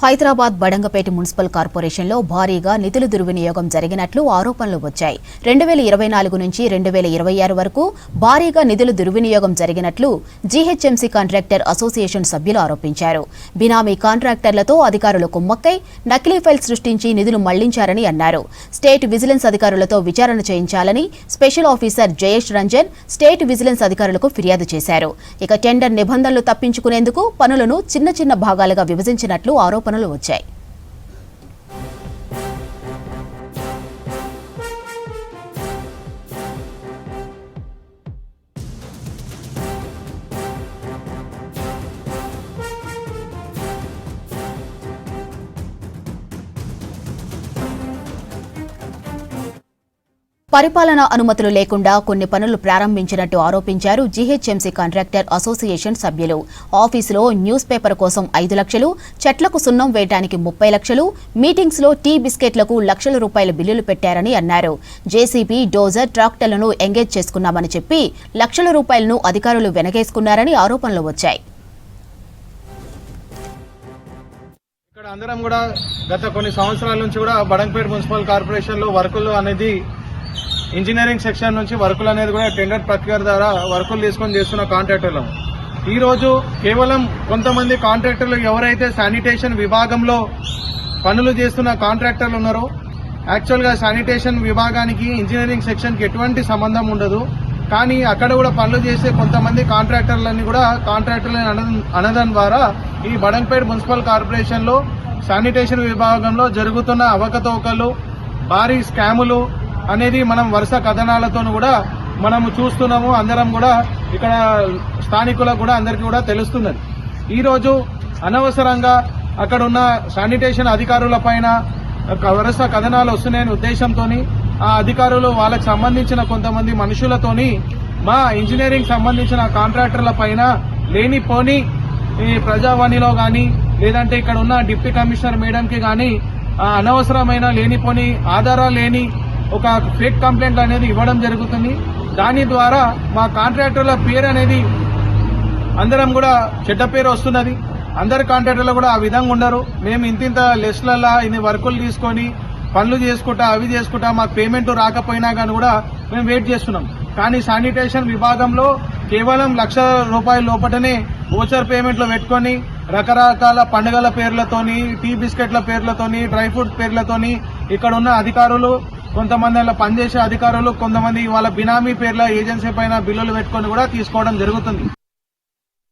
Hyderabad Badangpet municipal కార్పొరేషన్లో భారీగా నిధుల దుర్వినియోగం జరిగినట్లు ఆరోపణలు వచ్చాయి. 2024 నుంచి 2026 వరకు భారీగా నిధుల దుర్వినియోగం జరిగినట్లు జీహెచ్ఎంసీ కాంట్రాక్టర్ అసోసియేషన్ సభ్యులు ఆరోపించారు. బినామీ కాంట్రాక్టర్లతో అధికారులు కుమ్మక్కై నకిలీ ఫైల్ సృష్టించి నిధులు మళ్లించారని అన్నారు. స్టేట్ విజిలెన్స్ అధికారులతో విచారణ చేయించాలని special officer Jayesh Ranjan state vigilance అధికారులకు ఫిర్యాదు చేశారు. ఇక టెండర్ నిబంధనలు తప్పించుకునేందుకు పనులను చిన్న చిన్న భాగాలుగా విభజించినట్లు ఆరోపణలు వచ్చాయి. పరిపాలనా అనుమతులు లేకుండా కొన్ని పనులు ప్రారంభించినట్టు ఆరోపించారు జీహెచ్ఎంసీ కాంట్రాక్టర్ అసోసియేషన్ సభ్యులు. ఆఫీసులో న్యూస్ పేపర్ కోసం 5 లక్షలు, చెట్లకు సున్నం వేయడానికి 30 లక్షలు, మీటింగ్స్ లో టీ బిస్కెట్లకు లక్షల రూపాయల బిల్లులు పెట్టారని అన్నారు. జేసీబీ, డోజర్, ట్రాక్టర్లను ఎంగేజ్ చేసుకున్నామని చెప్పి లక్షల రూపాయలను అధికారులు వెనకేసుకున్నారని ఆరోపణలు వచ్చాయి. ఇక్కడ అందరం కూడా గత కొన్ని సంవత్సరాల నుంచి కూడా బడంగపేట మున్సిపల్ కార్పొరేషన్ లో వర్కులు అనేది ఇంజనీరింగ్ సెక్షన్ నుంచి వర్కులు అనేది కూడా టెండర్ ప్రక్రియ ద్వారా వర్కులు తీసుకొని చేస్తున్న కాంట్రాక్టర్లు. ఈ రోజు కేవలం కొంతమంది కాంట్రాక్టర్లు ఎవరైతే శానిటేషన్ విభాగంలో పనులు చేస్తున్న కాంట్రాక్టర్లు ఉన్నారో, యాక్చువల్ గా శానిటేషన్ విభాగానికి ఇంజనీరింగ్ సెక్షన్ కి ఎటువంటి సంబంధం ఉండదు. కానీ అక్కడ కూడా పనులు చేసే కొంతమంది కాంట్రాక్టర్లని కూడా కాంట్రాక్టర్లను అనడం ద్వారా ఈ బడంగపేట మున్సిపల్ కార్పొరేషన్ లో శానిటేషన్ విభాగంలో జరుగుతున్న అవకతవకలు, భారీ స్కాములు అనేది మనం వరుస కథనాలతో కూడా మనము చూస్తున్నాము. అందరం కూడా ఇక్కడ స్థానికులకు కూడా అందరికీ కూడా తెలుస్తున్నది. ఈ రోజు అనవసరంగా అక్కడ ఉన్న శానిటేషన్ అధికారుల పైన వరుస కథనాలు వస్తున్నాయనే ఉద్దేశంతో ఆ అధికారులు వాళ్ళకి సంబంధించిన కొంతమంది మనుషులతోని మా ఇంజనీరింగ్ సంబంధించిన కాంట్రాక్టర్ల పైన లేనిపోని ఈ ప్రజావాణిలో గాని లేదంటే ఇక్కడ ఉన్న డిప్యూటీ కమిషనర్ మేడంకి గాని అనవసరమైన లేనిపోని ఆధారాలు లేని ఒక ఫేక్ కంప్లైంట్ అనేది ఇవ్వడం జరుగుతుంది. దాని ద్వారా మా కాంట్రాక్టర్ల పేరు అనేది అందరం కూడా చెడ్డ పేరు వస్తున్నది. అందరి కాంట్రాక్టర్లు కూడా ఆ విధంగా ఉండరు. మేము ఇంతింత లెస్లలా ఇన్ని వర్కులు తీసుకొని పనులు చేసుకుంటా అవి చేసుకుంటా మాకు పేమెంట్ రాకపోయినా కానీ కూడా మేము వెయిట్ చేస్తున్నాం. కానీ శానిటేషన్ విభాగంలో కేవలం ₹1,00,000 లోపటనే ఓచర్ పేమెంట్లు పెట్టుకొని రకరకాల పండుగల పేర్లతోని, టీ బిస్కెట్ల పేర్లతోని, డ్రై ఫ్రూట్ పేర్లతోని ఇక్కడ ఉన్న అధికారులు, కొంతమంది అలా పనిచేసే అధికారులు, కొంతమంది వాళ్ళ బినామీ పేర్ల ఏజెన్సీ పైన బిల్లులు పెట్టుకొని కూడా తీసుకోవడం జరుగుతుంది.